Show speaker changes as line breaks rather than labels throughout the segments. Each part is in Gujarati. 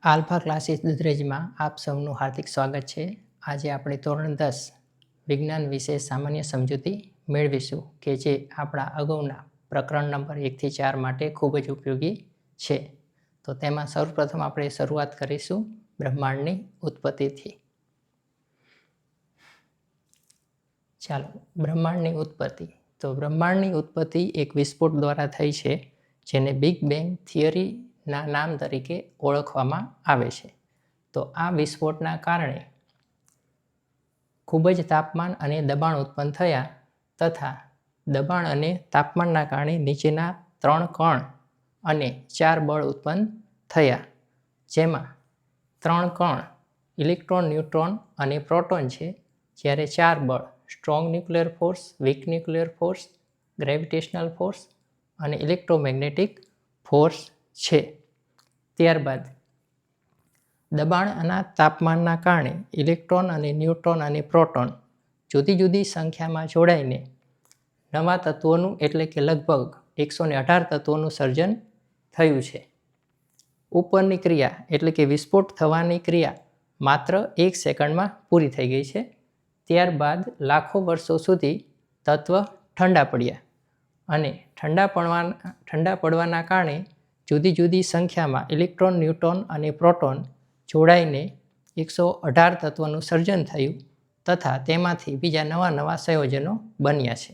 આલ્ફા ક્લાસીસ દુધરેજમાં આપ સૌનું હાર્દિક સ્વાગત છે. આજે આપણે ધોરણ 10 વિજ્ઞાન વિશે સામાન્ય સમજૂતી મેળવીશું કે જે આપણા અગાઉના પ્રકરણ નંબર 1 થી 4 માટે ખૂબ જ ઉપયોગી છે. તો તેમાં સૌપ્રથમ આપણે શરૂઆત કરીશું બ્રહ્માંડની ઉત્પત્તિથી. ચાલો, બ્રહ્માંડની ઉત્પત્તિ. તો બ્રહ્માંડની ઉત્પત્તિ એક વિસ્ફોટ દ્વારા થઈ છે, જેને બિગ બેંગ થિયરીના નામ તરીકે ઓળખવામાં આવે છે. તો આ વિસ્ફોટના કારણે ખૂબ જ તાપમાન અને દબાણ ઉત્પન્ન થયા તથા દબાણ અને તાપમાનના કારણે નીચેના 3 કણ અને 4 બળ ઉત્પન્ન થયા, જેમાં 3 કણ ઇલેક્ટ્રોન, ન્યુટ્રોન અને પ્રોટોન છે, જ્યારે 4 બળ strong nuclear force, weak nuclear force, gravitational force અને ઇલેક્ટ્રોમેગ્નેટિક ફોર્સ છે. ત્યારબાદ દબાણ અને તાપમાનના કારણે ઇલેક્ટ્રોન અને ન્યુટ્રોન અને પ્રોટોન જુદી જુદી સંખ્યામાં જોડાઈને નવા તત્વોનું એટલે કે લગભગ 118 તત્વોનું સર્જન થયું છે. ઉપરની ક્રિયા એટલે કે વિસ્ફોટ થવાની ક્રિયા માત્ર 1 સેકન્ડમાં પૂરી થઈ ગઈ છે. ત્યારબાદ લાખો વર્ષો સુધી તત્વ ઠંડા પડ્યા અને ઠંડા પડવાના કારણે જુદી જુદી સંખ્યામાં ઇલેક્ટ્રોન, ન્યુટ્રોન અને પ્રોટોન જોડાઈને 118 તત્વોનું સર્જન થયું તથા તેમાંથી બીજા નવા નવા સંયોજનો બન્યા છે.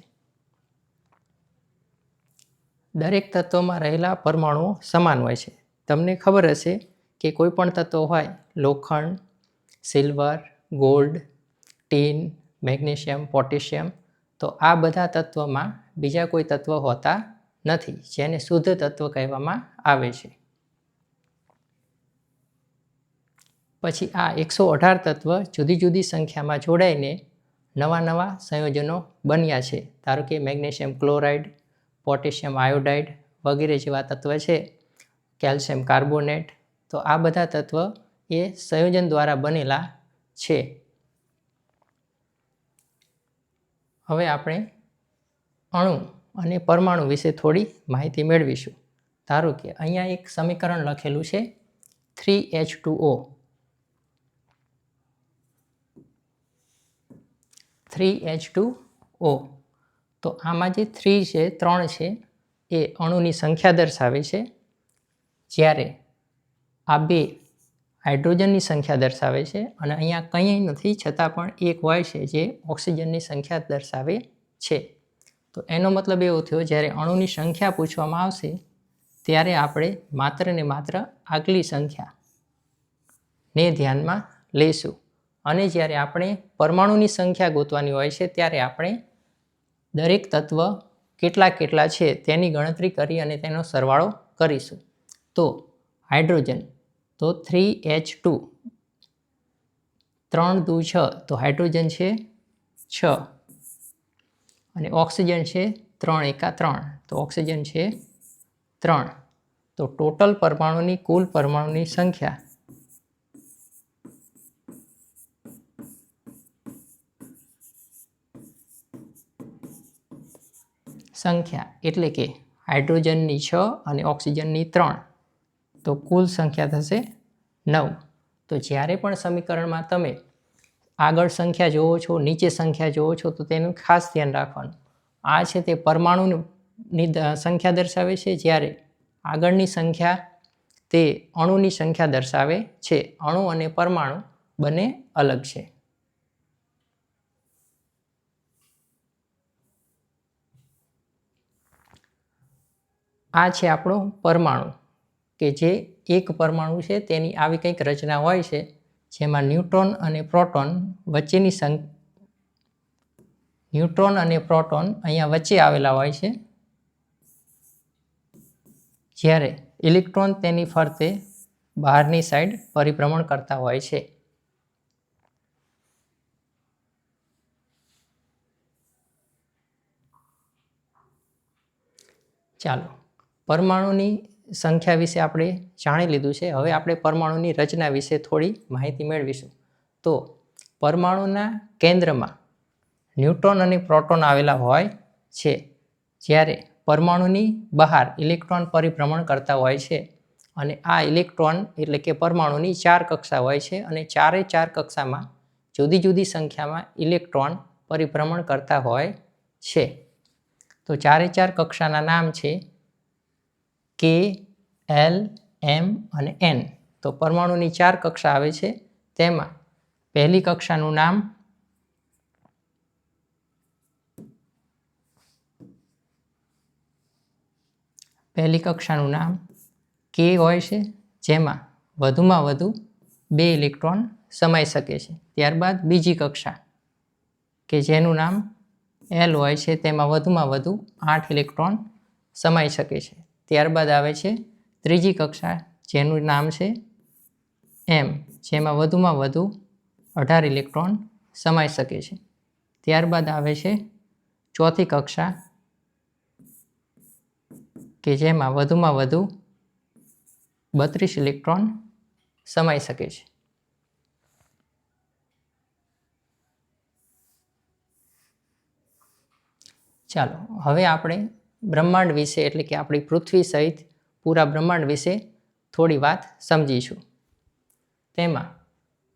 દરેક તત્વમાં રહેલા પરમાણુઓ સમાન હોય છે. તમને ખબર હશે કે કોઈ પણ તત્વ હોય, લોખંડ, silver, gold, tin, magnesium, potassium, તો આ બધા તત્વમાં બીજા કોઈ તત્વ હોતા નથી, જેને શુદ્ધ તત્વ કહેવામાં આવે છે. પછી આ 118 તત્વ જુદી જુદી સંખ્યામાં જોડાઈને નવા નવા સંયોજનો બન્યા છે. ધારો કે મેગ્નેશિયમ ક્લોરાઇડ, પોટેશિયમ આયોડાઇડ વગેરે જેવા તત્વ છે, કેલ્શિયમ કાર્બોનેટ. તો આ બધા તત્વ એ સંયોજન દ્વારા બનેલા છે. હવે આપણે અણુ અને પરમાણુ વિશે થોડી માહિતી મેળવીશું. ધારો કે અહીંયા એક સમીકરણ લખેલું છે 3H2O. 3H2O. તો આમાં જે 3 છે, 3 છે, એ અણુની સંખ્યા દર્શાવે છે, જ્યારે આ 2 હાઇડ્રોજનની સંખ્યા દર્શાવે છે અને અહીંયા કંઈ નથી છતાં પણ એક હોય છે જે ઓક્સિજનની સંખ્યા દર્શાવે છે. તો એનો મતલબ એવો થયો, જ્યારે અણુની સંખ્યા પૂછવામાં આવશે ત્યારે આપણે માત્ર ને માત્ર આગલી સંખ્યાને ધ્યાનમાં લઈશું અને જ્યારે આપણે પરમાણુની સંખ્યા ગોતવાની હોય છે ત્યારે આપણે દરેક તત્વ કેટલા છે તેની ગણતરી કરી અને તેનો સરવાળો કરીશું. તો હાઇડ્રોજન, તો 3H2, 3 દુ 6, તો હાઇડ્રોજન છે 6 અને ઓક્સિજન છે 3 એકા 3, તો ઓક્સિજન છે 3. તો ટોટલ પરમાણુની કુલ પરમાણુની સંખ્યા એટલે કે હાઇડ્રોજનની 6 અને ઓક્સિજનની 3, તો કુલ સંખ્યા થશે 9. તો જ્યારે પણ સમીકરણમાં તમે આગળ સંખ્યા જોવો છો, નીચે સંખ્યા જોવો છો, તો તેનું ખાસ ધ્યાન રાખવાનું. આ છે તે પરમાણુની સંખ્યા દર્શાવે છે, જ્યારે આગળની સંખ્યા તે અણુની સંખ્યા દર્શાવે છે. અણુ અને પરમાણુ બંને અલગ છે. આ છે આપણો પરમાણુ, કે જે એક પરમાણુ છે તેની આવી કંઈક રચના હોય છે, જેમાં ન્યુટ્રોન અને પ્રોટોન અહીંયા વચ્ચે આવેલા હોય છે, જ્યારે ઇલેક્ટ્રોન તેની ફરતે બહારની સાઈડ પરિભ્રમણ કરતા હોય છે. ચાલો, પરમાણુની સંખ્યા વિશે આપણે જાણી લીધું છે. હવે આપણે પરમાણુની રચના વિશે થોડી માહિતી મેળવીશું. તો પરમાણુના કેન્દ્રમાં ન્યુટ્રોન અને પ્રોટોન આવેલા હોય છે, જ્યારે પરમાણુની બહાર ઇલેક્ટ્રોન પરિભ્રમણ કરતા હોય છે અને આ ઇલેક્ટ્રોન એટલે કે પરમાણુની 4 કક્ષા હોય છે અને ચારે 4 કક્ષામાં જુદી જુદી સંખ્યામાં ઇલેક્ટ્રોન પરિભ્રમણ કરતા હોય છે. તો ચારે 4 કક્ષાના નામ છે કે, એલ, એમ અને એન. તો પરમાણુની 4 કક્ષા આવે છે, તેમાં પહેલી કક્ષાનું નામ કે હોય છે, જેમાં વધુમાં વધુ 2 ઇલેક્ટ્રોન સમાઈ શકે છે. ત્યારબાદ બીજી કક્ષા કે જેનું નામ એલ હોય છે, તેમાં વધુમાં વધુ 8 ઇલેક્ટ્રોન સમાઈ શકે છે. ત્યારબાદ આવે છે ત્રીજી કક્ષા, જેનું નામ છે એમ, જેમાં વધુમાં વધુ 18 ઇલેક્ટ્રોન સમાઈ શકે છે. ત્યારબાદ આવે છે ચોથી કક્ષા કે જેમાં વધુમાં વધુ 32 ઇલેક્ટ્રોન સમાઈ શકે છે. ચાલો હવે આપણે બ્રહ્માંડ વિશે એટલે કે આપણી પૃથ્વી સહિત પૂરા બ્રહ્માંડ વિશે થોડી વાત સમજીશું. તેમાં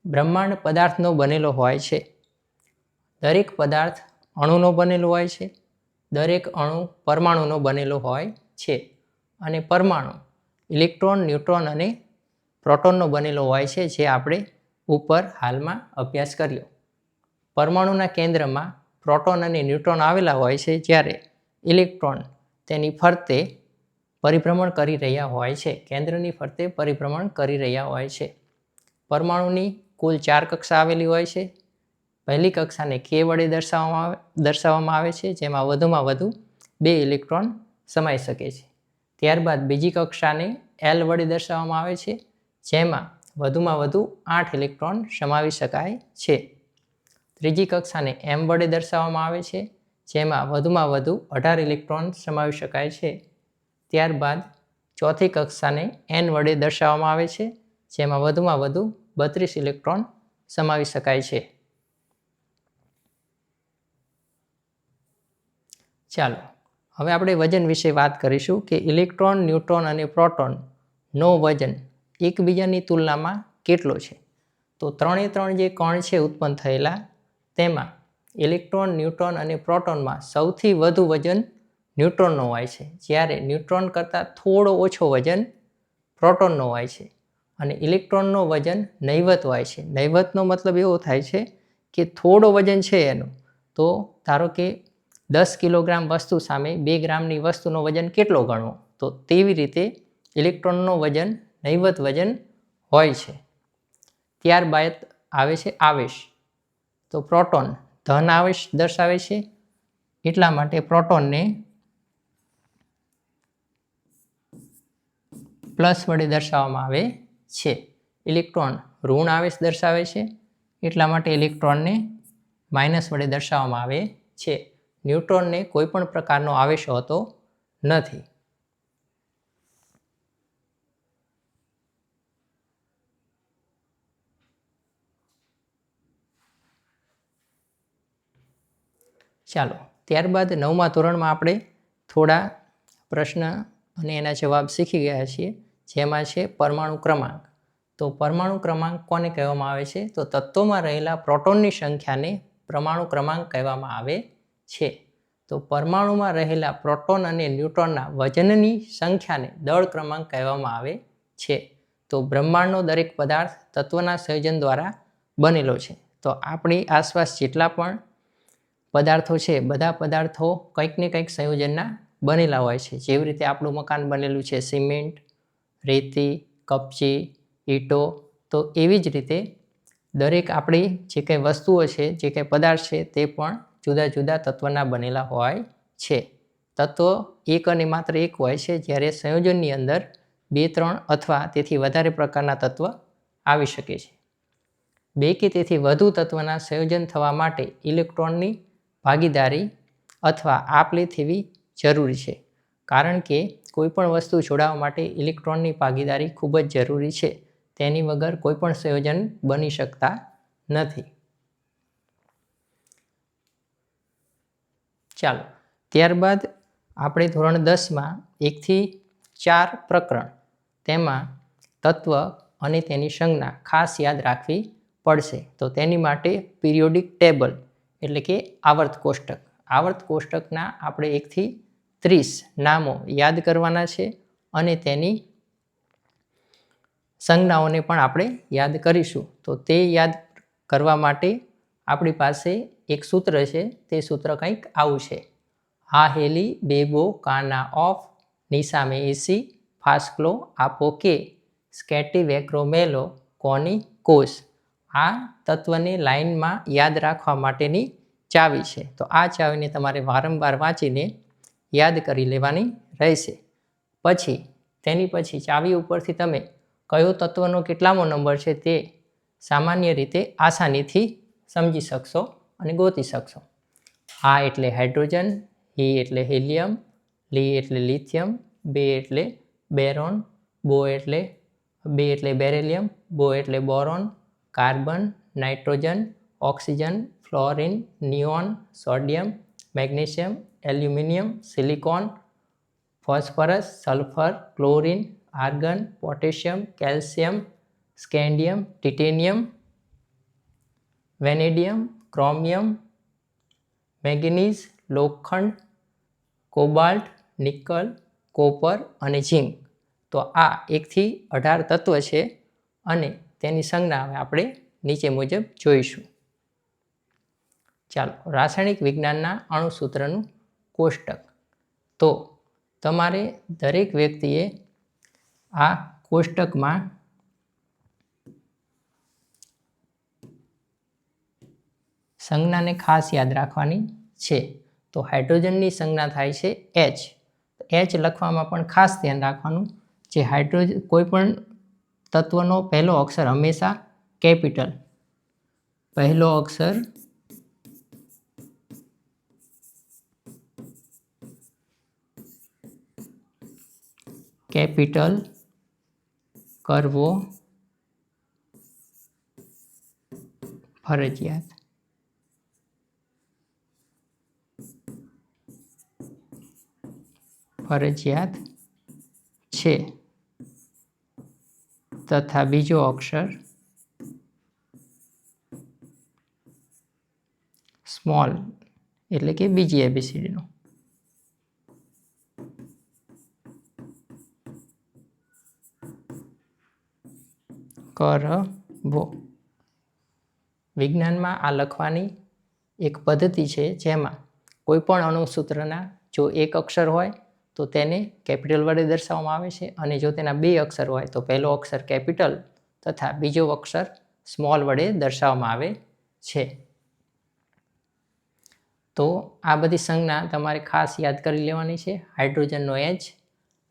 બ્રહ્માંડ પદાર્થનો બનેલો હોય છે. દરેક પદાર્થ અણુનો બનેલો હોય છે, દરેક અણુ પરમાણુનો બનેલો હોય છે અને પરમાણુ ઇલેક્ટ્રોન, ન્યુટ્રોન અને પ્રોટોનનો બનેલો હોય છે, જે આપણે ઉપર હાલમાં અભ્યાસ કર્યો. પરમાણુના કેન્દ્રમાં પ્રોટોન અને ન્યુટ્રોન આવેલા હોય છે, જ્યારે ઇલેક્ટ્રોન તેની ફરતે પરિભ્રમણ કરી રહ્યા હોય છે, કેન્દ્રની ફરતે પરિભ્રમણ કરી રહ્યા હોય છે. પરમાણુની કુલ 4 કક્ષા આવેલી હોય છે. પહેલી કક્ષાને કે વડે દર્શાવવામાં આવે છે, જેમાં વધુમાં વધુ 2 ઇલેક્ટ્રોન સમાઈ શકે છે. ત્યારબાદ બીજી કક્ષાને એલ વડે દર્શાવવામાં આવે છે, જેમાં વધુમાં વધુ 8 ઇલેક્ટ્રોન સમાવી શકાય છે. ત્રીજી કક્ષાને એમ વડે દર્શાવવામાં આવે છે, જેમાં વધુમાં વધુ 18 ઇલેક્ટ્રોન સમાવી શકાય છે. ત્યારબાદ ચોથી કક્ષાને એન વડે દર્શાવવામાં આવે છે, જેમાં વધુમાં વધુ 32 ઇલેક્ટ્રોન સમાવી શકાય છે. ચાલો હવે આપણે વજન વિશે વાત કરીશું કે ઇલેક્ટ્રોન, ન્યુટ્રોન અને પ્રોટોનનો વજન એકબીજાની તુલનામાં કેટલો છે. તો 3 જે કણ છે ઉત્પન્ન થયેલા, તેમાં ઇલેક્ટ્રોન, ન્યુટ્રોન અને પ્રોટોનમાં સૌથી વધુ વજન ન્યુટ્રોનનો હોય છે, જ્યારે ન્યુટ્રોન કરતાં થોડો ઓછો વજન પ્રોટોનનો હોય છે. અને ઇલેક્ટ્રોનનો વજન નહિવત હોય છે. નહિવતનો મતલબ એવો થાય છે કે થોડો વજન છે એનું, તો ધારો કે 10 કિલોગ્રામ વસ્તુ સામે 2 ગ્રામની વસ્તુનો વજન કેટલો ગણવો, તો તેવી રીતે ઇલેક્ટ્રોનનો વજન નહિવત વજન હોય છે. ત્યારબાદ આવે છે આવેશ. તો પ્રોટોન ધન આવેશ દર્શાવે છે, એટલા માટે પ્રોટોનને પ્લસ વડે દર્શાવવામાં આવે છે. ઇલેક્ટ્રોન ઋણ આવેશ દર્શાવે છે, એટલા માટે ઇલેક્ટ્રોનને માઇનસ વડે દર્શાવવામાં આવે છે. ન્યુટ્રોનને કોઈ પણ પ્રકારનો આવેશ હોતો નથી. ચાલો ત્યારબાદ 9મા ધોરણમાં આપણે થોડા પ્રશ્ન અને એના જવાબ શીખી ગયા છીએ, જેમાં છે પરમાણુ ક્રમાંક. તો પરમાણુ ક્રમાંક કોને કહેવામાં આવે છે, તો તત્વોમાં રહેલા પ્રોટોનની સંખ્યાને પરમાણુ ક્રમાંક કહેવામાં આવે છે. તો પરમાણુમાં રહેલા પ્રોટોન અને ન્યુટ્રોનના વજનની સંખ્યાને દળ ક્રમાંક કહેવામાં આવે છે. તો બ્રહ્માંડનો દરેક પદાર્થ તત્વના સંયોજન દ્વારા બનેલો છે. તો આપણી આસપાસ જેટલા પણ પદાર્થો છે, બધા પદાર્થો કંઈક ને કંઈક સંયોજનના બનેલા હોય છે. જેવી રીતે આપણું મકાન બનેલું છે સિમેન્ટ, રેતી, કપચી, ઈંટો, તો એવી જ રીતે દરેક આપણી જે કંઈ વસ્તુઓ છે, જે કંઈ પદાર્થ છે, તે પણ જુદા જુદા તત્વના બનેલા હોય છે. તત્વ એક અને માત્ર એક હોય છે, જ્યારે સંયોજનની અંદર 2, 3 અથવા તેથી વધારે પ્રકારના તત્વ આવી શકે છે. 2 કે તેથી વધુ તત્વના સંયોજન થવા માટે ઇલેક્ટ્રોનની ભાગીદારી અથવા આપ-લે થવી જરૂરી છે, કારણ કે કોઈપણ વસ્તુ જોડાવા માટે ઇલેક્ટ્રોનની ભાગીદારી ખૂબ જ જરૂરી છે. તેની વગર કોઈપણ સંયોજન બની શકતા નથી. ચાલો ત્યારબાદ આપણે ધોરણ 10માં 1 થી 4 પ્રકરણ, તેમાં તત્વ અને તેની સંજ્ઞા ખાસ યાદ રાખવી પડશે. તો તેની માટે પિરિયોડિક ટેબલ એટલે કે આવર્ત કોષ્ટક. આવર્ત કોષ્ટકના આપણે 1 થી 30 નામો યાદ કરવાના છે અને તેની સંજ્ઞાઓને પણ આપણે યાદ કરીશું. તો તે યાદ કરવા માટે આપણી પાસે એક સૂત્ર છે. તે સૂત્ર કંઈક આવું છે: હા હેલી બેબો કાના ઓફ નિસામે એસી ફાસ્કલો આપો કે સ્કેટી વેક્રોમેલો કોની કોસ. આ તત્વને લાઇનમાં યાદ રાખવા માટેની ચાવી છે. તો આ ચાવીને તમારે વારંવાર વાંચીને યાદ કરી લેવાની રહેશે. પછી તેની પછી ચાવી ઉપરથી તમે કયો તત્વનો કેટલામો નંબર છે તે સામાન્ય રીતે આસાનીથી સમજી શકશો અને ગોતી શકશો. આ એટલે હાઇડ્રોજન, હી એટલે હિલિયમ, લી એટલે લિથિયમ, બે એટલે બેરોન, બે એટલે બેરેલિયમ, બો એટલે boron, carbon, nitrogen, oxygen, fluorine, neon, sodium, magnesium, aluminium, silicon, phosphorus, sulphur, chlorine, argon, potassium, calcium, scandium, titanium, vanadium, chromium, manganese, લોખંડ, કોબાલ્ટ, નિકલ, કોપર અને ઝિંક. તો આ 1 થી 18 તત્વ છે અને તેની સંજ્ઞા આપણે નીચે મુજબ જોઈશું. ચાલો, રાસાયણિક વિજ્ઞાનના અણુસૂત્રનું કોષ્ટક. તો તમારે દરેક વ્યક્તિએ આ કોષ્ટકમાં સંજ્ઞાને ખાસ યાદ રાખવાની છે. તો હાઇડ્રોજનની સંજ્ઞા થાય છે H. H લખવામાં પણ ખાસ ધ્યાન રાખવાનું. જે કોઈ પણ તત્વનો પહેલો અક્ષર હંમેશા કેપિટલ, પહેલો અક્ષર કેપિટલ કરવો ફરજિયાત. છે તથા બીજો અક્ષર સ્મોલ એટલે કે બીજી એબીસીડીનો કરવો. વિજ્ઞાનમાં આ લખવાની એક પદ્ધતિ છે જેમાં કોઈ પણ અણુસૂત્રના જો એક અક્ષર હોય તો તેને કેપિટલ વડે દર્શાવવામાં આવે છે અને જો તેના 2 અક્ષર હોય તો પહેલો અક્ષર કેપિટલ તથા બીજો અક્ષર સ્મોલ વડે દર્શાવવામાં આવે છે. તો આ બધી સંજ્ઞા તમારે ખાસ યાદ કરી લેવાની છે. હાઇડ્રોજનનો H,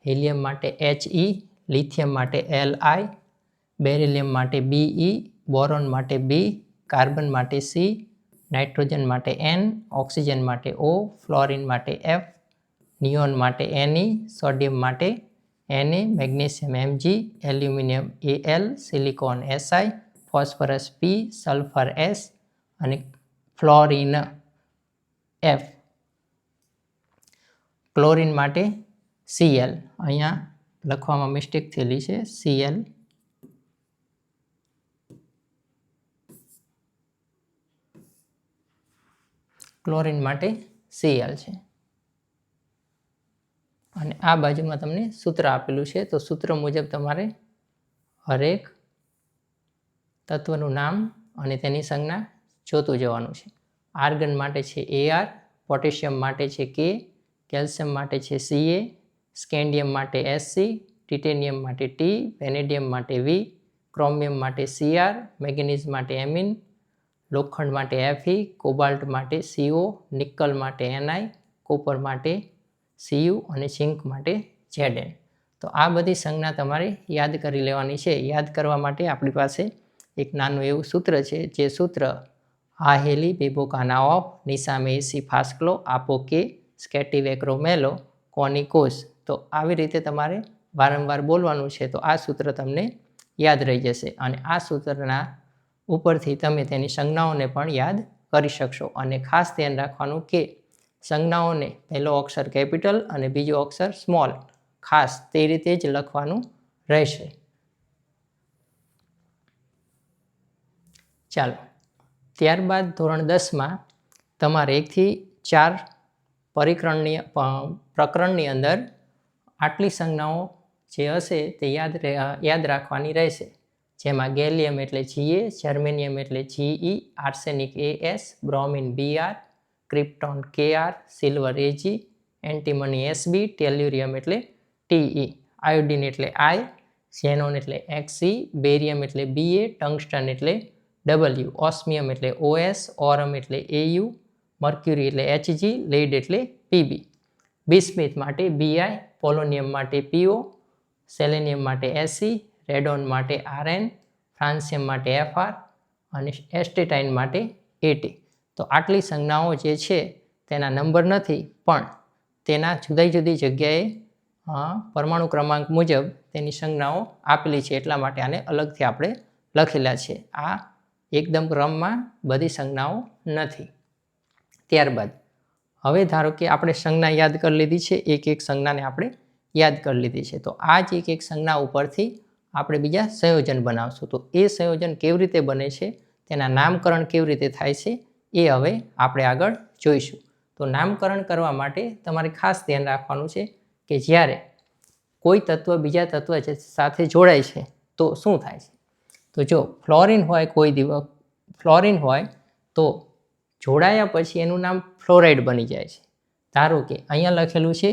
હિલિયમ માટે He, લિથિયમ માટે Li, બેરિલિયમ માટે Be, બોરોન માટે B, કાર્બન માટે C, નાઇટ્રોજન માટે N, ઓક્સિજન માટે O, ફ્લોરિન માટે F, નિયોન માટે Ne, સોડિયમ માટે Na, magnesium Mg, aluminium Al, silicon Si, phosphorus P, sulphur S અને ફ્લોરિન F. ક્લોરિન માટે Cl. અહીંયા લખવામાં મિસ્ટેક થયેલી છે, Cl. ક્લોરિન માટે Cl છે. અને આ બાજુમાં તમને સૂત્ર આપેલું છે. તો સૂત્ર મુજબ તમારે હરેક તત્વનું નામ અને તેની સંજ્ઞા જોતું જવાનું છે. આર્ગન માટે છે Ar, પોટેશિયમ માટે છે K, કેલ્શિયમ માટે છે Ca, સ્કેન્ડિયમ માટે Sc, ટિટેનિયમ માટે T, વેનેડિયમ માટે V, ક્રોમિયમ માટે Cr, મેંગેનીઝ માટે Mn, લોખંડ માટે Fe, કોબાલ્ટ માટે Co, નિકલ માટે Ni, કોપર માટે Cu અને ઝિંક માટે Zn. તો આ બધી સંજ્ઞા તમારે યાદ કરી લેવાની છે. યાદ કરવા માટે આપણી પાસે એક નાનું એવું સૂત્ર છે. જે સૂત્ર હા હેલી બેબોકાના ઓફ નિસામે એસી ફાસ્કલો આપો કે સ્કેટી વેક્રોમેલો કોની કોસ. તો આવી રીતે તમારે વારંવાર બોલવાનું છે. તો આ સૂત્ર તમને યાદ રહી જશે અને આ સૂત્રના ઉપરથી તમે તેની સંજ્ઞાઓને પણ યાદ કરી શકશો. અને ખાસ ધ્યાન રાખવાનું કે સંજ્ઞાઓને પહેલો અક્ષર કેપિટલ અને બીજો અક્ષર સ્મોલ ખાસ તે રીતે જ લખવાનું રહેશે. ચાલો, ત્યારબાદ ધોરણ 10માં તમારે 1 થી 4 પ્રકરણની અંદર આટલી સંજ્ઞાઓ જે હશે તે યાદ રાખવાની રહેશે. જેમાં ગેલિયમ એટલે Ga, જર્મેનિયમ એટલે Ge, arsenic As, bromine Br, krypton Kr, silver Ag, antimony Sb, ટેલ્યુરિયમ એટલે Te, આયોડિન એટલે I, ઝેનોન એટલે Xe, બેરિયમ એટલે Ba, ટંગસ્ટન એટલે W, ઓસ્મિયમ એટલે Os, ઓરમ એટલે Au, મર્ક્યુરી એટલે Hg, લીડ એટલે Pb. બિસ્મિથ માટે Bi, પોલોનિયમ માટે Po, સેલેનિયમ માટે Se, રેડોન માટે Rn, ફ્રાન્સિયમ માટે Fr અને એસ્ટેટાઇન માટે At. તો આટલી સંજ્ઞાઓ જે છે તેના નંબર નથી, પણ તેના જુદી જુદી જગ્યાએ પરમાણુ ક્રમાંક મુજબ તેની સંજ્ઞાઓ આપેલી છે, એટલા માટે આને અલગથી આપણે લખેલા છે. આ એકદમ ક્રમમાં બધી સંજ્ઞાઓ નથી. ત્યારબાદ હવે ધારો કે આપણે સંજ્ઞા યાદ કરી લીધી છે, એક સંજ્ઞાને આપણે યાદ કરી લીધી છે. તો આ જ એક સંજ્ઞા ઉપરથી આપણે બીજા સંયોજન બનાવશું. તો એ સંયોજન કેવી રીતે બને છે, તેના નામકરણ કેવી રીતે થાય છે, એ હવે આપણે આગળ જોઈશું. તો નામકરણ કરવા માટે તમારે ખાસ ધ્યાન રાખવાનું છે કે જ્યારે કોઈ તત્વ બીજા તત્વ સાથે જોડાય છે તો શું થાય છે. તો જો ફ્લોરિન હોય તો જોડાયા પછી એનું નામ ફ્લોરાઇડ બની જાય છે. ધારો કે અહીંયા લખેલું છે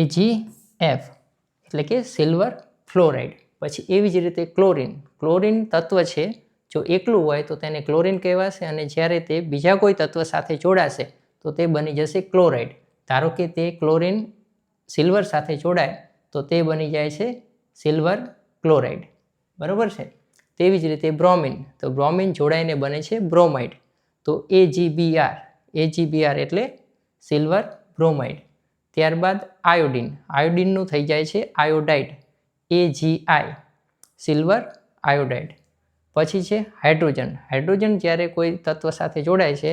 AgF, એટલે કે સિલ્વર ફ્લોરાઇડ. પછી એવી જ રીતે ક્લોરિન તત્વ છે, જો એકલું હોય તો તેને ક્લોરિન કહેવાશે, અને જ્યારે તે બીજા કોઈ તત્વ સાથે જોડાશે તો તે બની જશે ક્લોરાઇડ. ધારો કે તે ક્લોરિન સિલ્વર સાથે જોડાય તો તે બની જાય છે સિલ્વર ક્લોરાઇડ. બરાબર છે. તેવી જ રીતે બ્રોમિન જોડાઈને બને છે બ્રોમાઇડ. તો AgBr એટલે સિલ્વર બ્રોમાઇડ. ત્યારબાદ આયોડિનનું થઈ જાય છે આયોડાઇડ, AgI, સિલ્વર આયોડાઇડ. પછી છે હાઇડ્રોજન જ્યારે કોઈ તત્વ સાથે જોડાય છે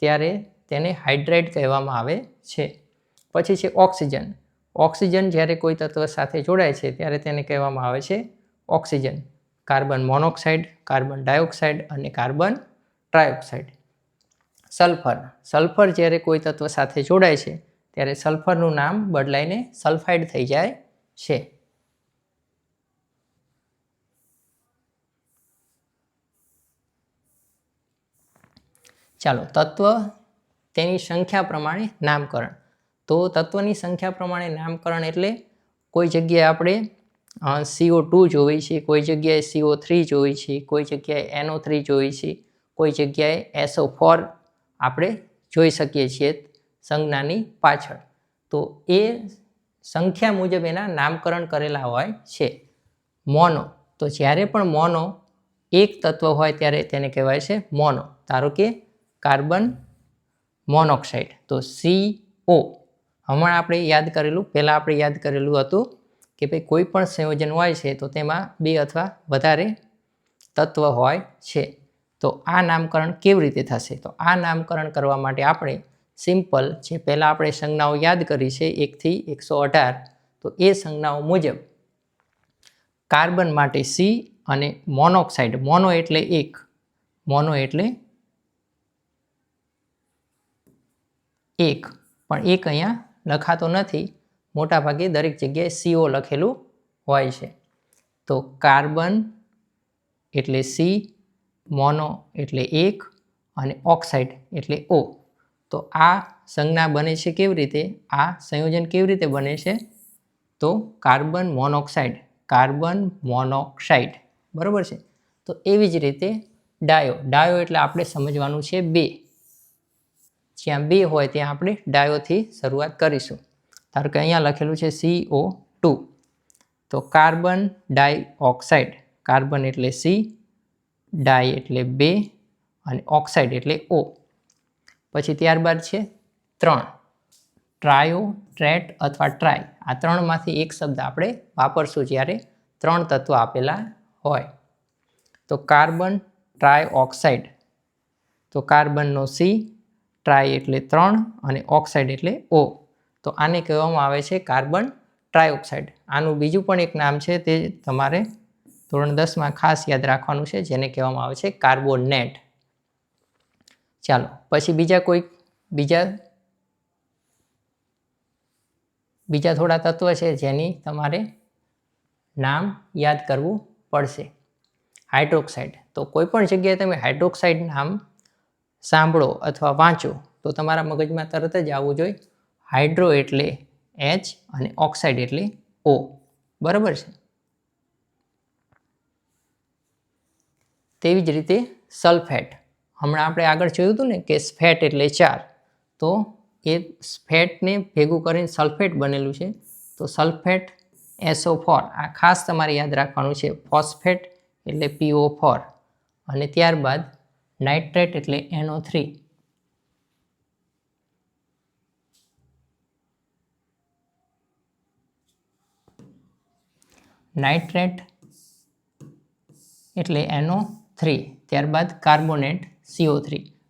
ત્યારે તેને હાઇડ્રાઇડ કહેવામાં આવે છે. પછી છે ઓક્સિજન જ્યારે કોઈ તત્વ સાથે જોડાય છે ત્યારે તેને કહેવામાં આવે છે oxygen. Carbon monoxide, carbon dioxide અને કાર્બન ટ્રાયોક્સાઇડ. સલ્ફર જ્યારે કોઈ તત્વ સાથે જોડાય છે ત્યારે સલ્ફરનું નામ બદલાઈને સલ્ફાઇડ થઈ જાય છે. ચાલો, તત્વ તેની સંખ્યા પ્રમાણે નામકરણ. તો તત્વની સંખ્યા પ્રમાણે નામકરણ એટલે કોઈ જગ્યાએ આપણે CO2 જોઈ છે, કોઈ જગ્યાએ CO3 જોઈ છે, કોઈ જગ્યાએ NO3 જોઈ છે, કોઈ જગ્યાએ SO4 આપણે જોઈ શકીએ છીએ સંજ્ઞાની પાછળ. તો એ સંખ્યા મુજબ એના નામકરણ કરેલા હોય છે. તો જ્યારે પણ મોનો એક તત્વ હોય ત્યારે તેને કહેવાય છે મોનો. ધારો કે કાર્બન મોનોક્સાઇડ, તો CO. હમણાં આપણે પહેલાં આપણે યાદ કરેલું હતું કે ભાઈ કોઈ પણ સંયોજન હોય છે તો તેમાં 2 અથવા વધારે તત્વ હોય છે. તો આ નામકરણ કેવી રીતે થશે? તો આ નામકરણ કરવા માટે આપણે સિમ્પલ જે પહેલાં આપણે સંજ્ઞાઓ યાદ કરી છે 1 થી 118, તો એ સંજ્ઞાઓ મુજબ કાર્બન માટે C અને મોનોક્સાઇડ, મોનો એટલે એક, પણ એક અહીંયા લખાતો નથી, મોટાભાગે દરેક જગ્યાએ CO લખેલું હોય છે. તો કાર્બન એટલે C, મોનો એટલે એક અને ઓક્સાઇડ એટલે O. તો આ સંજ્ઞા બને છે કેવી રીતે, આ સંયોજન કેવી રીતે બને છે? તો કાર્બન મોનોક્સાઇડ. બરાબર છે. તો એવી જ રીતે ડાયો એટલે આપણે સમજવાનું છે 2. જ્યાં 2 હોય ત્યાં આપણે ડાયોથી શરૂઆત કરીશું. ધારો કે અહીંયા લખેલું છે CO2. તો કાર્બન ડાયોક્સાઇડ, કાર્બન એટલે C, ડાય એટલે 2 અને ઓક્સાઇડ એટલે O. પછી ત્યારબાદ છે 3, ટ્રાયો, ટ્રેટ અથવા ટ્રાય. આ 3માંથી એક શબ્દ આપણે વાપરશું જ્યારે 3 તત્વ આપેલા હોય. તો કાર્બન ટ્રાયોક્સાઇડ, તો કાર્બનનો C, ટ્રાય એટલે 3 અને ઓક્સાઇડ એટલે O. તો આને કહેવામાં આવે છે કાર્બન ટ્રાયઓક્સાઇડ. આનું બીજું પણ એક નામ છે, તે તમારે ધોરણ 10માં ખાસ યાદ રાખવાનું છે, જેને કહેવામાં આવે છે કાર્બોનેટ. ચાલો પછી બીજા થોડા તત્વ છે જેની તમારે નામ યાદ કરવું પડશે. હાઇડ્રોક્સાઇડ. તો કોઈ પણ જગ્યાએ તમે હાઇડ્રોક્સાઇડ નામ સાંભળો અથવા વાંચો તો તમારા મગજમાં તરત જ આવવું જોઈએ હાઇડ્રો એટલે H અને ઓક્સાઇડ એટલે O. બરાબર છે. તેવી જ રીતે સલ્ફેટ. હમણાં આપણે આગળ જોયું હતું ને કે સ્ફેટ એટલે 4, તો એ સ્ફેટને ભેગું કરીને સલ્ફેટ બનેલું છે. તો સલ્ફેટ SO4 આ ખાસ તમારે યાદ રાખવાનું છે. ફોસ્ફેટ એટલે PO4 અને ત્યારબાદ નાઇટ્રેટ એટલે NO3. નાઇટ્રેટ એટલે NO3, ત્યારબાદ કાર્બોનેટ CO3.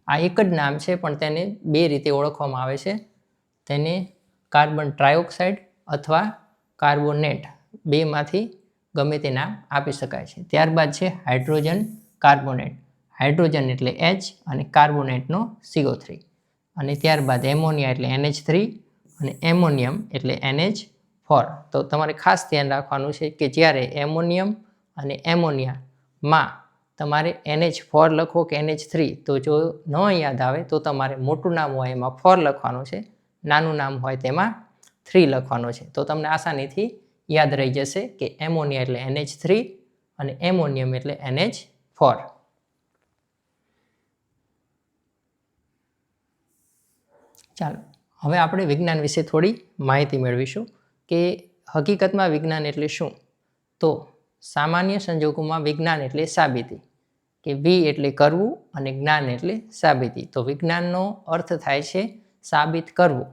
આ એક જ નામ છે પણ તેને બે રીતે ઓળખવામાં આવે છે. તેને કાર્બન ટ્રાયોક્સાઇડ અથવા કાર્બોનેટ બેમાંથી ગમે તે નામ આપી શકાય છે. ત્યારબાદ છે હાઇડ્રોજન કાર્બોનેટ. હાઇડ્રોજન એટલે H અને કાર્બોનેટનો CO3. અને ત્યારબાદ એમોનિયા એટલે NH3 અને એમોનિયમ એટલે NH4. તો તમારે ખાસ ધ્યાન રાખવાનું છે કે જ્યારે એમોનિયમ અને એમોનિયામાં તમારે NH4 લખો કે NH3, તો જો ન યાદ આવે તો તમારે મોટું નામ હોય એમાં 4 લખવાનું છે, નાનું નામ હોય તેમાં 3 લખવાનું છે. તો તમને આસાનીથી યાદ રહી જશે કે એમોનિયા એટલે NH3 અને એમોનિયમ એટલે NH4. ચાલો હવે આપણે વિજ્ઞાન વિશે થોડી માહિતી મેળવીશું કે હકીકતમાં વિજ્ઞાન એટલે શું. તો સામાન્ય સંજોગોમાં વિજ્ઞાન એટલે સાબિતી, કે વી એટલે કરવું અને જ્ઞાન એટલે સાબિતી. તો વિજ્ઞાનનો અર્થ થાય છે સાબિત કરવું.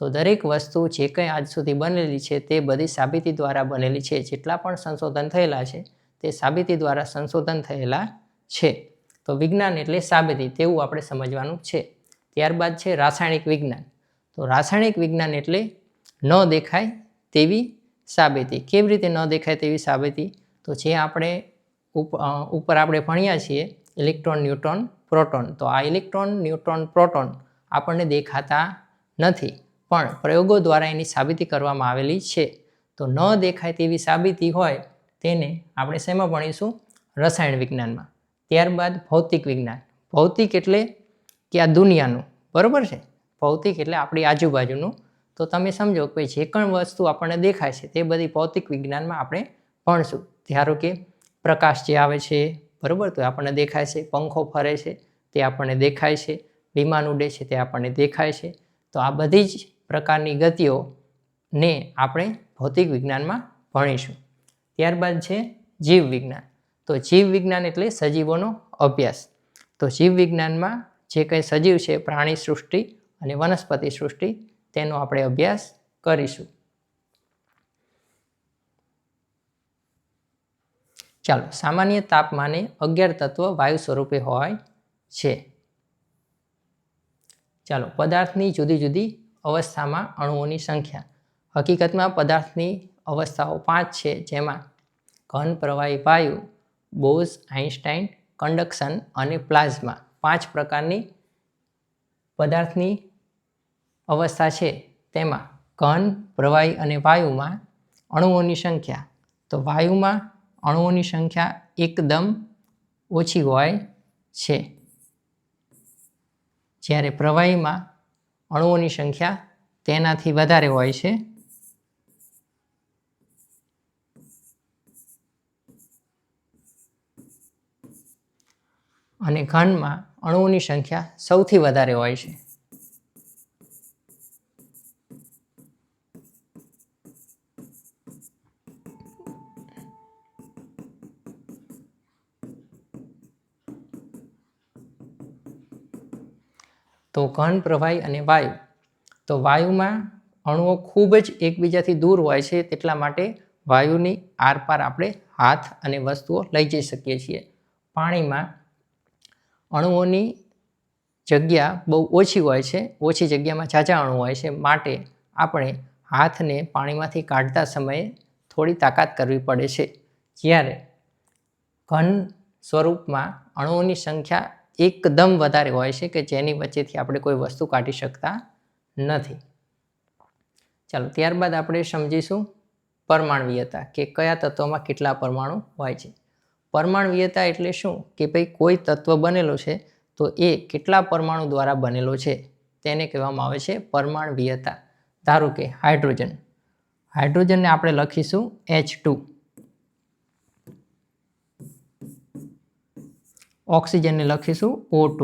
તો દરેક વસ્તુ જે કંઈ આજ સુધી બનેલી છે તે બધી સાબિતી દ્વારા બનેલી છે. જેટલા પણ સંશોધન થયેલા છે તે સાબિતી દ્વારા સંશોધન થયેલા છે. તો વિજ્ઞાન એટલે સાબિતી તેવું આપણે સમજવાનું છે. ત્યારબાદ છે રાસાયણિક વિજ્ઞાન. તો રાસાયણિક વિજ્ઞાન એટલે ન દેખાય તેવી સાબિતી. કેવી રીતે ન દેખાય તેવી સાબિતી? તો જે આપણે ઉપર આપણે ભણ્યા છીએ ઇલેક્ટ્રોન, ન્યુટ્રોન, પ્રોટોન. તો આ ઇલેક્ટ્રોન, ન્યુટ્રોન, પ્રોટોન આપણને દેખાતા નથી, પણ પ્રયોગો દ્વારા એની સાબિતી કરવામાં આવેલી છે. તો ન દેખાય તેવી સાબિતી હોય તેને આપણે શેમાં ભણીશું? રસાયણ વિજ્ઞાનમાં. ત્યારબાદ ભૌતિક વિજ્ઞાન. ભૌતિક એટલે કે આ દુનિયાનું, બરાબર છે. ભૌતિક એટલે આપણી આજુબાજુનું. તો તમે સમજો કે જે પણ વસ્તુ આપણને દેખાય છે તે બધી ભૌતિક વિજ્ઞાનમાં આપણે ભણશું. ધારો કે પ્રકાશ જે આવે છે, બરાબર, તો આપણને દેખાય છે. પંખો ફરે છે તે આપણને દેખાય છે. વિમાન ઉડે છે તે આપણને દેખાય છે. તો આ બધી જ પ્રકારની ગતિઓને આપણે ભૌતિક વિજ્ઞાનમાં ભણીશું. ત્યારબાદ છે જીવ વિજ્ઞાન. તો જીવ વિજ્ઞાન એટલે સજીવોનો અભ્યાસ. તો જીવ વિજ્ઞાનમાં જે કંઈ સજીવ છે, પ્રાણી સૃષ્ટિ અને વનસ્પતિ સૃષ્ટિ, તેનો આપણે અભ્યાસ કરીશું. ચાલો, સામાન્ય તાપમાને 11 તત્વ વાયુ સ્વરૂપે હોય છે. ચાલો, પદાર્થની જુદી જુદી અવસ્થામાં અણુઓની સંખ્યા. હકીકતમાં પદાર્થની અવસ્થાઓ 5 છે, જેમાં ઘન, પ્રવાહી, વાયુ, બોઝ, આઇન્સ્ટાઇન, કન્ડક્શન અને પ્લાઝ્મા. 5 પ્રકારની પદાર્થની અવસ્થા છે. તેમાં ઘન, પ્રવાહી અને વાયુમાં અણુઓની સંખ્યા. તો વાયુમાં અણુઓની સંખ્યા એકદમ ઓછી હોય છે, જ્યારે પ્રવાહીમાં અણુઓની સંખ્યા તેનાથી વધારે હોય છે. અને ઘનમાં અણુઓની સંખ્યા સૌથી વધારે હોય છે. તો ઘન, પ્રવાહી અને વાયુ. તો વાયુમાં અણુઓ ખૂબ જ એકબીજાથી દૂર હોય છે, તેટલા માટે વાયુની આરપાર આપણે હાથ અને વસ્તુઓ લઈ જઈ શકીએ છીએ. પાણીમાં અણુઓની જગ્યા બહુ ઓછી હોય છે, ઓછી જગ્યામાં ઝાઝા અણુ હોય છે, માટે આપણે હાથને પાણીમાંથી કાઢતા સમયે થોડી તાકાત કરવી પડે છે. જ્યારે ઘન સ્વરૂપમાં અણુઓની સંખ્યા એકદમ વધારે હોય છે કે જેની વચ્ચેથી આપણે કોઈ વસ્તુ કાઢી શકતા નથી. ચાલો, ત્યારબાદ આપણે સમજીશું પરમાણ્વીયતા, કે કયા તત્વમાં કેટલા પરમાણુ હોય છે. પરમાણ્વીયતા એટલે શું, કે ભાઈ કોઈ તત્વ બનેલો છે તો એ કેટલા પરમાણુ દ્વારા બનેલો છે તેને કહેવામાં આવે છે પરમાણ્વીયતા. ધારો કે હાઇડ્રોજનને આપણે લખીશું H2, ઓક્સિજનને લખીશું O2.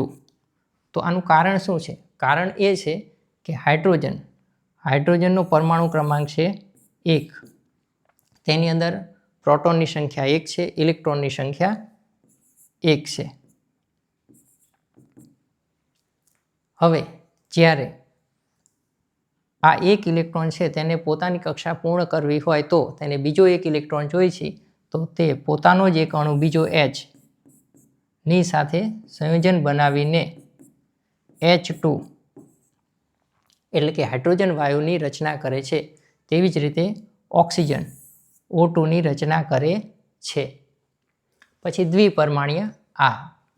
તો આનું કારણ શું છે? કારણ એ છે કે હાઇડ્રોજનનો પરમાણુ ક્રમાંક છે 1, તેની અંદર પ્રોટોનની સંખ્યા 1 છે, ઇલેક્ટ્રોનની સંખ્યા 1 છે. હવે જ્યારે આ એક ઇલેક્ટ્રોન છે તેને પોતાની કક્ષા પૂર્ણ કરવી હોય તો તેને બીજો એક ઇલેક્ટ્રોન જોઈએ છે, તો તે પોતાનો જ એક અણુ બીજો H ની સાથે સંયોજન બનાવીને H2 એટલે કે હાઇડ્રોજન વાયુની રચના કરે છે. તેવી જ રીતે ઓક્સિજન O2 ની રચના કરે છે. પછી દ્વિપરમાણ્ય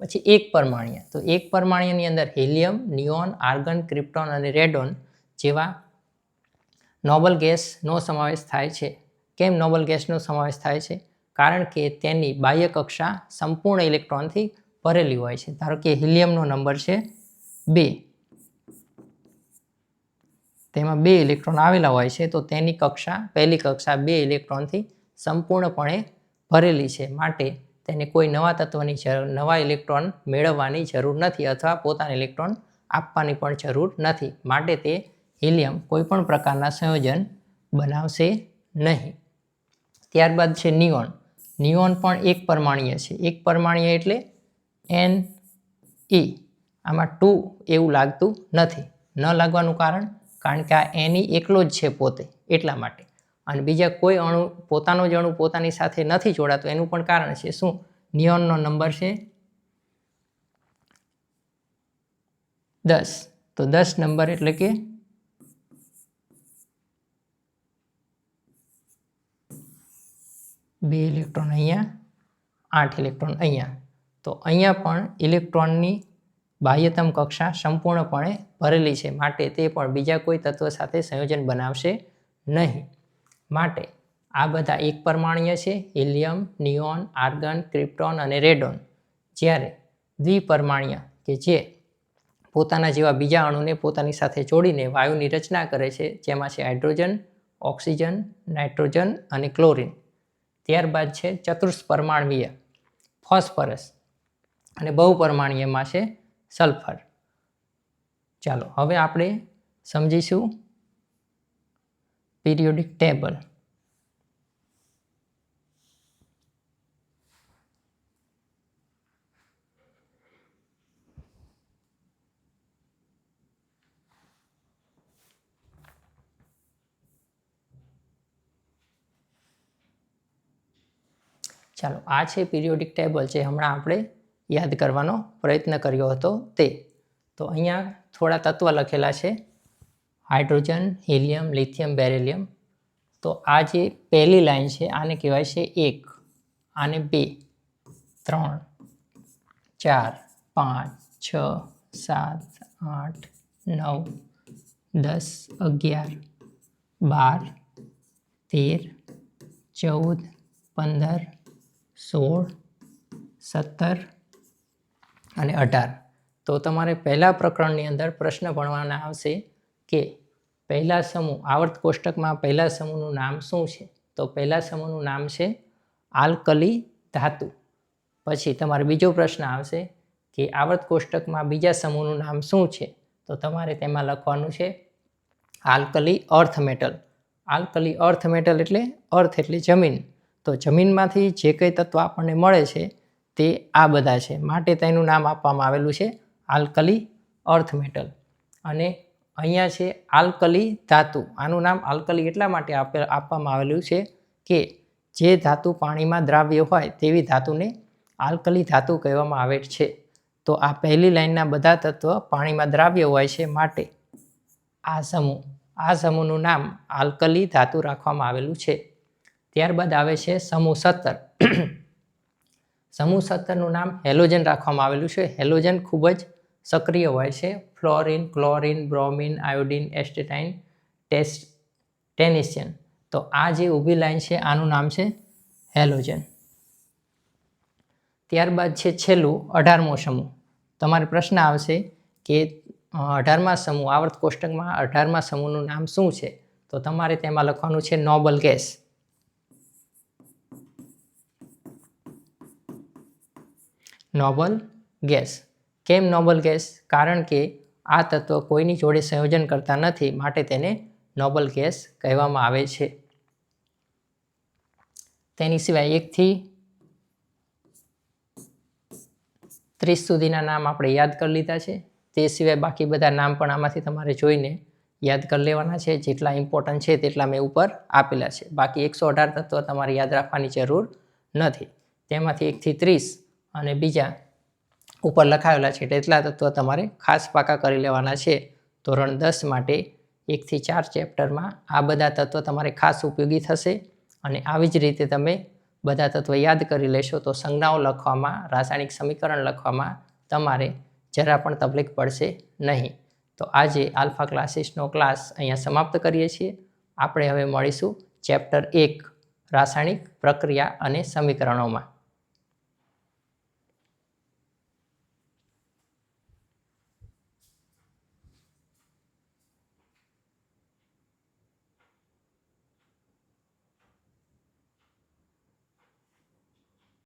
પછી એક પરમાણ્ય. તો એક પરમાણ્યની અંદર હિલિયમ, નિયોન, આર્ગન, ક્રિપ્ટોન અને રેડોન જેવા નોબલ ગેસનો સમાવેશ થાય છે. કેમ નોબલ ગેસનો સમાવેશ થાય છે? કારણ કે તેની બાહ્ય કક્ષા સંપૂર્ણ ઇલેક્ટ્રોનથી ભરેલી હોય છે. ધારો કે હિલિયમનો નંબર છે 2, તેમાં 2 ઇલેક્ટ્રોન આવેલા હોય છે, તો તેની કક્ષા પહેલી કક્ષા 2 ઇલેક્ટ્રોનથી સંપૂર્ણપણે ભરેલી છે, માટે તેને કોઈ નવા તત્વની નવા ઇલેક્ટ્રોન મેળવવાની જરૂર નથી અથવા પોતાના ઇલેક્ટ્રોન આપવાની પણ જરૂર નથી, માટે તે હિલિયમ કોઈપણ પ્રકારના સંયોજન બનાવશે નહીં. ત્યારબાદ છે નિયોન. નિયોન પણ એક પરમાણ્ય છે. એક પરમાણ્ય એટલે Ne. આમાં 2 એવું લાગતું નથી. ન લાગવાનું કારણ કે આ Ne એકલો જ છે પોતે, એટલા માટે. અને બીજા કોઈ અણુ પોતાનો જ અણુ પોતાની સાથે નથી જોડાતો, એનું પણ કારણ છે શું? નિયોનનો નંબર છે 10. તો 10 નંબર એટલે કે 2 ઇલેક્ટ્રોન અહીંયા, 8 ઇલેક્ટ્રોન અહીંયા. તો અહીંયા પણ ઇલેક્ટ્રોનની બાહ્યતમ કક્ષા સંપૂર્ણપણે ભરેલી છે, માટે તે પણ બીજા કોઈ તત્વ સાથે સંયોજન બનાવશે નહીં. માટે આ બધા એક પરમાણ્ય છે, હિલિયમ, નિયોન, આર્ગન, ક્રિપ્ટોન અને રેડોન. જ્યારે દ્વિપરમાણ્ય કે જે પોતાના જેવા બીજા અણુને પોતાની સાથે જોડીને વાયુની રચના કરે છે, જેમાં છે હાઇડ્રોજન, ઓક્સિજન, નાઇટ્રોજન અને ક્લોરિન. ત્યારબાદ છે ચતુષ્પરમાણ્વીય, ફોસ્ફરસ, અને બહુપરમાણ્યમાં છે સલ્ફર. ચાલો, હવે આપણે સમજીશું પિરિયોડિક ટેબલ. ચાલો, આ છે પિરિયોડિક ટેબલ, જે હમણાં આપણે યાદ કરવાનો પ્રયત્ન કર્યો હતો તે. તો અહીંયા થોડા તત્વ લખેલા છે: હાઇડ્રોજન, હિલિયમ, લિથિયમ, બેરિલિયમ. તો આ જે પહેલી લાઈન છે આને કહેવાય છે 1, આને 2, 3, 4, 5, 6, 7, 8, 9, 10, 11, 12, 13, 14, 15, 16, 17 અને 18. તો તમારે પહેલા પ્રકરણની અંદર પ્રશ્ન ભણવાના આવશે કે પહેલા સમૂહ, આવર્ત કોષ્ટકમાં પહેલા સમૂહનું નામ શું છે? તો પહેલા સમૂહનું નામ છે આલ્કલી ધાતુ. પછી તમારે બીજો પ્રશ્ન આવશે કે આવર્ત કોષ્ટકમાં બીજા સમૂહનું નામ શું છે? તો તમારે તેમાં લખવાનું છે આલ્કલી અર્થ મેટલ. આલ્કલી અર્થ મેટલ એટલે અર્થ એટલે જમીન. તો જમીનમાંથી જે કંઈ તત્વ આપણને મળે છે તે આ બધા છે, માટે તેનું નામ આપવામાં આવેલું છે આલ્કલી અર્થ મેટલ. અને અહીંયા છે આલ્કલી ધાતુ. આનું નામ આલ્કલી એટલા માટે આપવામાં આવેલું છે કે જે ધાતુ પાણીમાં દ્રાવ્ય હોય તેવી ધાતુને આલ્કલી ધાતુ કહેવામાં આવે છે. તો આ પહેલી લાઈનના બધા તત્વ પાણીમાં દ્રાવ્ય હોય છે, માટે આ સમૂહનું નામ આલ્કલી ધાતુ રાખવામાં આવેલું છે. ત્યારબાદ આવે છે સમૂહ 17. સમૂહ 17નું નામ હેલોજન રાખવામાં આવેલું છે. હેલોજન ખૂબ જ સક્રિય હોય છે. Fluorine, chlorine, bromine, iodine, astatine, tennessine. તો આ જે ઊભી લાઈન છે આનું નામ છે હેલોજન. ત્યારબાદ છે છેલ્લું 18મો સમૂહ. તમારે પ્રશ્ન આવશે કે 18મા સમૂહ, આવર્ત કોષ્ટકમાં 18મા સમૂહનું નામ શું છે? તો તમારે તેમાં લખવાનું છે નોબલ ગેસ. Noble gas. કેમ નોબલ ગેસ? કારણ કે આ તત્વ કોઈની જોડે સંયોજન કરતા નથી, માટે તેને નોબલ ગેસ કહેવામાં આવે છે. તેની સિવાય 1 થી 30 સુધીના નામ આપણે યાદ કરી લીધા છે. તે સિવાય બાકી બધા નામ પણ આમાંથી તમારે જોઈને યાદ કરી લેવાના છે. જેટલા ઇમ્પોર્ટન્ટ છે તેટલા મેં ઉપર આપેલા છે. બાકી 118 તત્વ તમારે યાદ રાખવાની જરૂર નથી. તેમાંથી 1 થી 30 અને બીજા ઉપર લખાવેલા છે તેટલા તત્વ તમારે ખાસ પાકા કરી લેવાના છે. ધોરણ 10 માટે 1 થી 4 ચેપ્ટરમાં આ બધા તત્વ તમારે ખાસ ઉપયોગી થશે. અને આવી જ રીતે તમે બધા તત્વ યાદ કરી લેશો તો સંજ્ઞાઓ લખવામાં, રાસાયણિક સમીકરણ લખવામાં તમારે જરા પણ તકલીફ પડશે નહીં. તો આજે આલ્ફા ક્લાસીસનો ક્લાસ અહીંયા સમાપ્ત કરીએ છીએ. આપણે હવે મળીશું ચેપ્ટર 1 રાસાયણિક પ્રક્રિયા અને સમીકરણોમાં.